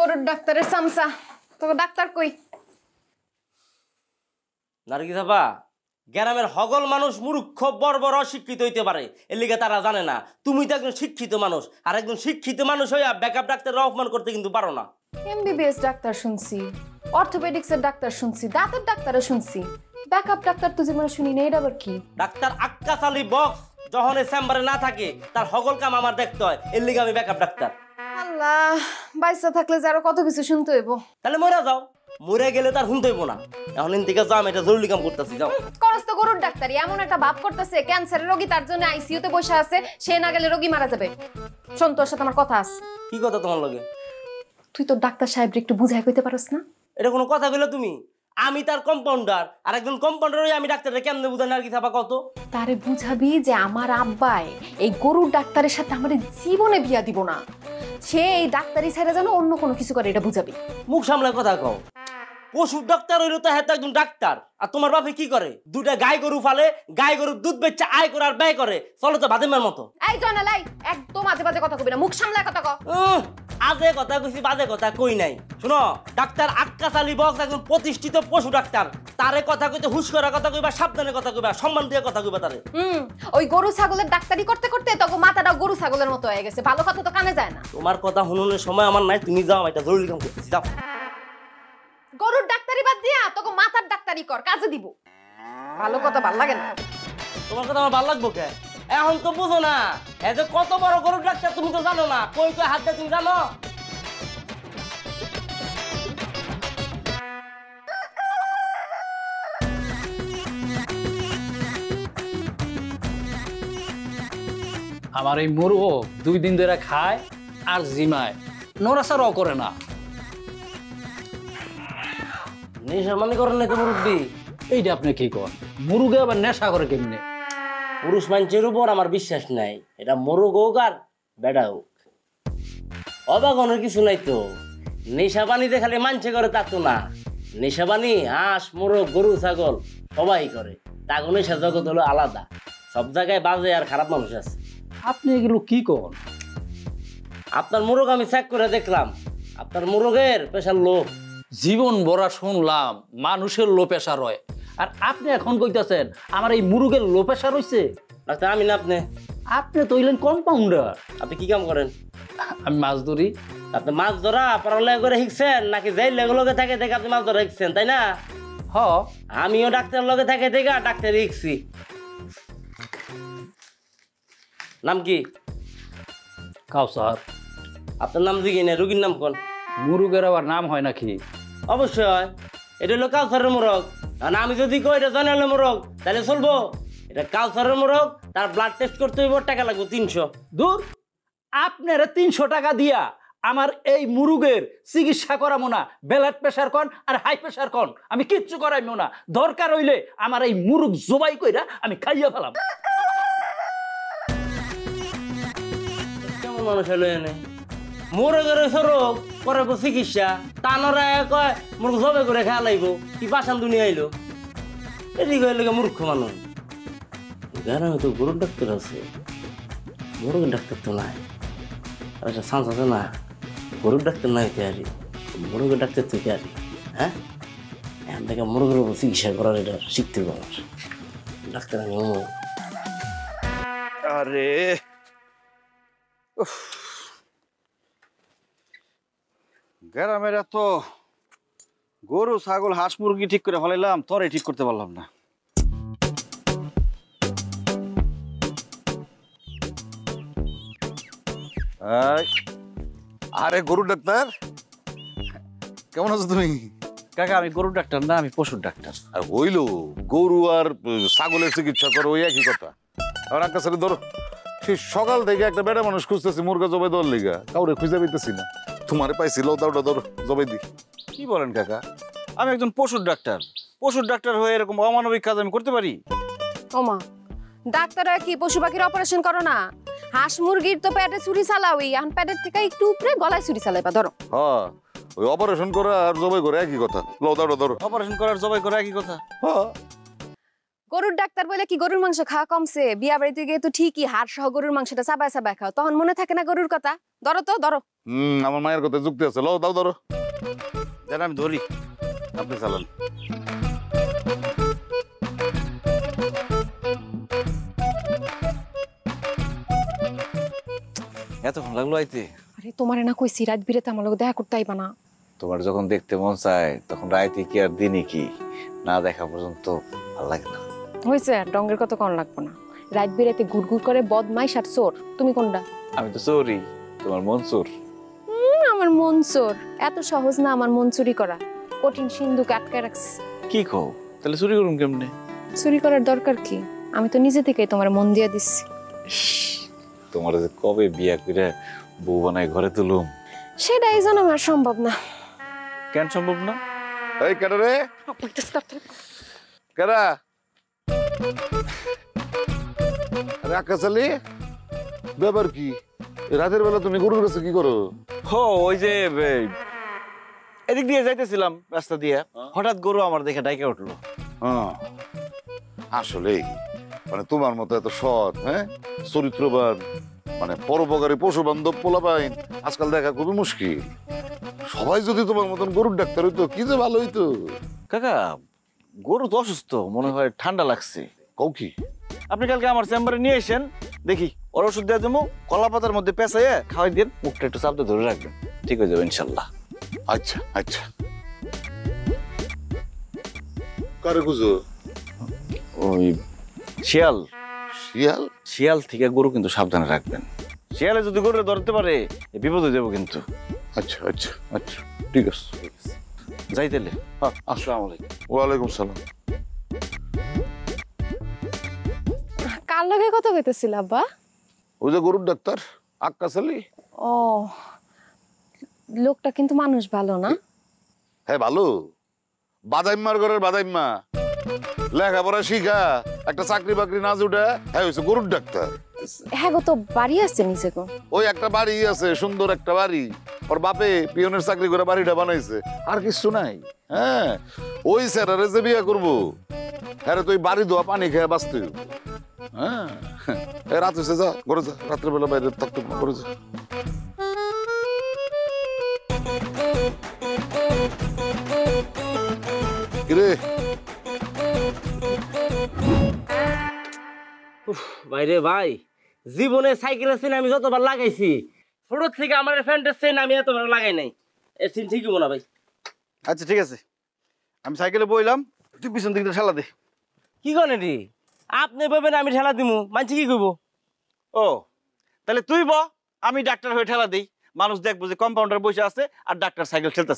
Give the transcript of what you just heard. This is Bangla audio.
গরুর ডাক্তারের চামচা তোকে ডাক্তার কই নার্গিস আপা গ্রামের হগল মানুষ মূর্খ বর্বর অশিক্ষিত হইতে পারে এর লিগে তারা জানে না তুমি তো একজন শিক্ষিত মানুষ আর একজন শিক্ষিত মানুষ হইয়া ব্যাকআপ ডাক্তারের অপমান করতে কিন্তু পারো না এমবিবিএস ডাক্তার শুনছি অর্থোপেডিক্সের ডাক্তার শুনছি দাঁতের ডাক্তারও শুনছি ব্যাকআপ ডাক্তার তো জীবনে শুনি না এটা আবার কি ডাক্তার আক্কাস আলী বক্স যখন এই চেম্বারে না থাকে তার হগল কাম আমার দেখতে হয় এর লিগে আমি ব্যাকআপ ডাক্তার আল্লাহ বাইসা থাকলে যে আরো কত কিছু শুনতে হইব তাহলে মরে যাও মরে গেলে তার শুনতে হইব না এখন থেকে যাও আমি এটা জরুরি কাম করতেছি যাও করস তো গরুর ডাক্তারই এমন একটা ভাব করতেছে ক্যান্সারের রোগী তার জন্য আইসিইউতে বসে আছে সে না গেলে রোগী মারা যাবে শোন তোর সাথে আমার কথা আছে কি কথা তোমার লগে তুই তো ডাক্তার সাহেবরে একটু বুঝাই কইতে পারস না এটা কোনো কথা কইলে তুমি আমি তার কম্পাউন্ডার আর একজন কম্পাউন্ডার হই আমি ডাক্তারকে কেমনে বুঝাই নার্গিস আপা কত তারে বুঝাবি যে আমার আব্বাই এই গরুর ডাক্তারের সাথে আমার জীবনে বিয়া দিব না সে এই ডাক্তারি ছেড়ে যেন অন্য কোনো কিছু করে এটা বুঝাবি মুখ সামলায় কথা কও পশুর ডাক্তার হইলো তো হ্যাঁ একজন ডাক্তার আর তোমার বাপে কি করে দুটা গাই গরু ফালে গাই গরুর দুধ বেচে আয় করে আর ব্যয় করে চলো তো বাদেমের মতো এই জনালাই একদম আজে বাজে কথা কবি না মুখ সামলায় কথা কও আজে কথা কইছি বাজে কথা কই নাই শুনো ডাক্তার আক্কাস আলী বক্স একজন প্রতিষ্ঠিত পশু ডাক্তার তারে কথা কইতে হুশ করে কথা কইবা সাবধানে কথা কইবা সম্মান দিয়ে কথা কইবা তারে ওই গরু ছাগলের ডাক্তারি করতে করতে তোকে মাথাটা গরু ছাগলের মতো হয়ে গেছে ভালো কথা তো কানে যায় না তোমার কথা শুনুনের সময় আমার নাই তুমি যাও এটা জরুরি কাম করতেছি যাও গরুর ডাক্তারি বাদ দিয়া তোকে মাথার ডাক্তারি কর কাজে দিব ভালো কথা ভাল লাগে না তোমার কথা আমার ভালো লাগবো কে এখন তো বুঝো না এই যে কত বড় গরুর ডাক্তার তুমি তো জানো না কই কই হাত দিয়ে তুমি জানো আমার এই মুরগ 2 দিন ধরে খায় আর জিমায় নড়াচড়াও করে না নেশা মানে করেন না তো মুরব্বী এইটা আপনি কি করেন মুরগে আবার নেশা করে কেমনে পুরুষ মানুষের উপর আমার বিশ্বাস নাই এটা মোরগ হোক আর বেড়া হোক অবাগনের কিছু নাই তো নেশা পানিতে খালি মানছে করে তা তো না নেশা পানি হাঁস মোরগ গরু ছাগল সবাই করে তাকে নেশা জগৎ হলো আলাদা সব জায়গায় বাজে আর খারাপ মানুষ আছে আপনি এগুলো কি করেন আপনার মোরগ আমি চেক করে দেখলাম আপনার মোরগের প্রেশার লো জীবন ভরা শুনলাম মানুষের লো প্রেশার হয় আর আপনি এখন কইতাছেন আমার এই মুরগের লো প্রেশার হইছে ডাক্তার আমি না আপনি তো হইলেন কম্পাউন্ডার আপনি কি কাম করেন আমি মাছ ধরি আপনি মাছ ধরা পড়ালেখা করে শিখছেন নাকি যাই লগে থাকে দেখে আপনি মাছ ধরা শিখছেন তাই না হ আমিও ডাক্তার লগে থাকে দেখে ডাক্তার শিখছি নাম কি কাউসার আপনার নাম জিগি না রুগীর নাম কোন মুরগের আবার নাম হয় নাকি অবশ্যই হয় এটা হলো কাউসারের মোরগ আর আমি যদি কই এটা জনালে মোরগ তাহলে চলবো এটা কাউসারের মোরগ তার ব্লাড টেস্ট করতে হইব টাকা লাগবে 300 দূর আপনারা 300 টাকা দিয়া আমার এই মুরগের চিকিৎসা করাবো না ব্লাড প্রেশার কন আর হাই প্রেশার কন আমি কিচ্ছু করাইবো না দরকার হইলে আমার এই মুরগ জবাই কইরা আমি খাইয়া ফেলাম কেমন মানুষ হলো এনে মোরগের সরব করে চিকিৎসা টানরা কয় মোরগ জবাই করে খেয়া লাগব কি পাশান দুনিয়া আইলো এদিকে হইলে মূর্খ মানুষ গ্রামে তো গরুর ডাক্তার আছে মোরগের ডাক্তার তো নাই আচ্ছা চান্স আছে না গরুর ডাক্তার নাই কে আরি মোরগের ডাক্তার তো কে আরি হ্যাঁ এখান থেকে মোরগের উপর চিকিৎসা করার এটা শিখতে হবে আমার ডাক্তার আমি আরে গ্রামের এত গরু ছাগল হাঁস মুরগি ঠিক করে ফেলাইলাম তোরে ঠিক করতে পারলাম না আরে গরু ডাক্তার কেমন আছো তুমি কাকা আমি গরুর ডাক্তার না আমি পশুর ডাক্তার আর হইলো গরু আর ছাগলের চিকিৎসা করো ওই একই কথা আর একটা ছেলে ধরো সে সকাল থেকে একটা বেড়া মানুষ খুঁজতেছি মুরগা জবাই দেওয়ার লিগা কাউরে খুঁজে পেতেছি না তোমারে পাইছি লতাওটা ধরো জবাই দি কি বলেন কাকা আমি একজন পশুর ডাক্তার হয়ে এরকম অমানবিক কাজ আমি করতে পারি ওমা ডাক্তাররা কি পশু পাখির অপারেশন করো না হাঁস মুরগির তো পেটে ছুরি চালাওই এখন পেটের থেকে একটু উপরে গলায় ছুরি চালাইবা ধরো হ্যাঁ ওই অপারেশন করা আর জবাই করে একই কথা লতাওটা ধরো অপারেশন করার জবাই করা একই কথা হ্যাঁ গরুর ডাক্তার বলে কি গরুর মাংস খাওয়া কমছে? বিয়া বাড়িতে গিয়ে তো ঠিকই হাড় সহ গরুর মাংসটা চাবায় চাবায় খাও, তখন মনে থাকে না গরুর কথা? ধরো তো ধরো। আমার মায়ের কথা যুক্তি আছে, লও দাও ধরো। যেন আমি ধরি, আপনি চালান। এতক্ষণ লাগলো আইতে? আরে তোমারে না কইছি রাত বিরেতে আমার লোক দেখা করতে আইবা না। তোমার যখন দেখতে মন চায় তখন রাইতে কি আর দিনে কি, না দেখা পর্যন্ত ভালো লাগে না। হয়েছে আর ডঙ্গের কত কম লাগবো না। রাত বিরেতে গুড়গুড় করে বদমাইশ আর চোর, তুমি কোনটা? আমি তো চোরই, তোমার মন চোর। আমার মন চোর। এত সহজ না আমার মন চুরি করা, কঠিন সিন্ধুকে আটকে রাখছি। কি কও? তাহলে চুরি করুন কেমনে? চুরি করার দরকার কি? আমি তো নিজে থেকেই তোমার মন দিয়ে দিচ্ছি। তোমার যে কবে বিয়া করে বউ বানায় ঘরে তুলুম, সেটা এই জন্য আমার সম্ভব না। কেন সম্ভব না? এই কেডা রে? কেডা? আরে আকাশ আলী, ব্যাপার কি? রাতের বেলা তুমি গরুর কাছে কি করো? হো, ওই যে এদিক দিয়ে যাইতেছিলাম রাস্তা দিয়ে, হঠাৎ গরু আমার দেখে ডাইকে উঠলো। আসলেই মানে তোমার মতো এত সৎ, হ্যাঁ, চরিত্রবান, মানে পরোপকারী পশু বান্ধব পোলাপাইন আজকাল দেখা খুবই মুশকিল। সবাই যদি তোমার মতন গরুর ডাক্তার হইতো কি যে ভালো হইতো। কাকা, গরু তো অসুস্থ, মনে হয় ঠান্ডা লাগছে। কও কি? আপনি কালকে আমার চেম্বারে নিয়ে এসেন, দেখি ওর ওষুধ দিয়ে দেবো, কলা পাতার মধ্যে পেঁচাইয়ে খাওয়াই দিন, মুখটা একটু চাপতে ধরে রাখবেন, ঠিক হয়ে যাবে ইনশাল্লাহ। আচ্ছা আচ্ছা। কারে খুঁজো? ওই শিয়াল, শিয়াল? শিয়াল থেকে গরু কিন্তু সাবধানে রাখবেন। শিয়ালে যদি গরু ধরতে পারে বিপদ হয়ে যাবো কিন্তু। আচ্ছা আচ্ছা আচ্ছা, ঠিক আছে, যাই তাহলে। হ্যাঁ, আসসালামু আলাইকুম। ওয়ালাইকুম সালাম। কার লগে কথা কইতেছিল আব্বা? ওই যে গরুর ডাক্তার আক্কাস আলী। ও, লোকটা কিন্তু মানুষ ভালো না? হ্যাঁ ভালো, বাদাইম্মার ঘরের বাদাইম্মা, লেখাপড়া শিখা একটা চাকরি বাকরি না জুটে হ্যাঁ হয়েছে গরুর ডাক্তার। হ্যাঁ গো, তো বাড়ি আছে নিচে গো। ওই একটা বাড়ি আছে, সুন্দর একটা বাড়ি, ওর বাপে পিয়নের চাকরি করে বাড়িটা বানাইছে, আর কিছু নাই। হ্যাঁ, ওই স্যারারে যে বিয়ে করবো হ্যাঁ তো ওই বাড়ি ধোয়া পানি খেয়ে বাঁচতে হইব। হ্যাঁ, রাত হয়েছে, যা ঘরে যা, রাত্রেবেলা বাইরে থাকতে ঘরে যা। কিরে ভাইরে ভাই, জীবনে সাইকেলের চেন আমি যতবার লাগাইছি, ছোট থেকে আমার ফ্যান্টের চেন আমি এতবার লাগাই নাই। এর চেন ঠিক হবো না ভাই। আচ্ছা ঠিক আছে, আমি সাইকেলে বইলাম, তুই পিছন দিকটা ঠেলা দে। কি করেন এটি? আপনি বলবেন আমি ঠেলা দিমু, মানছি কি করবো? ও, তাহলে তুই ব, আমি ডাক্তার হয়ে ঠেলা দিই, মানুষ দেখবো যে কম্পাউন্ডার বসে আছে আর ডাক্তার সাইকেল ঠেলতেছে।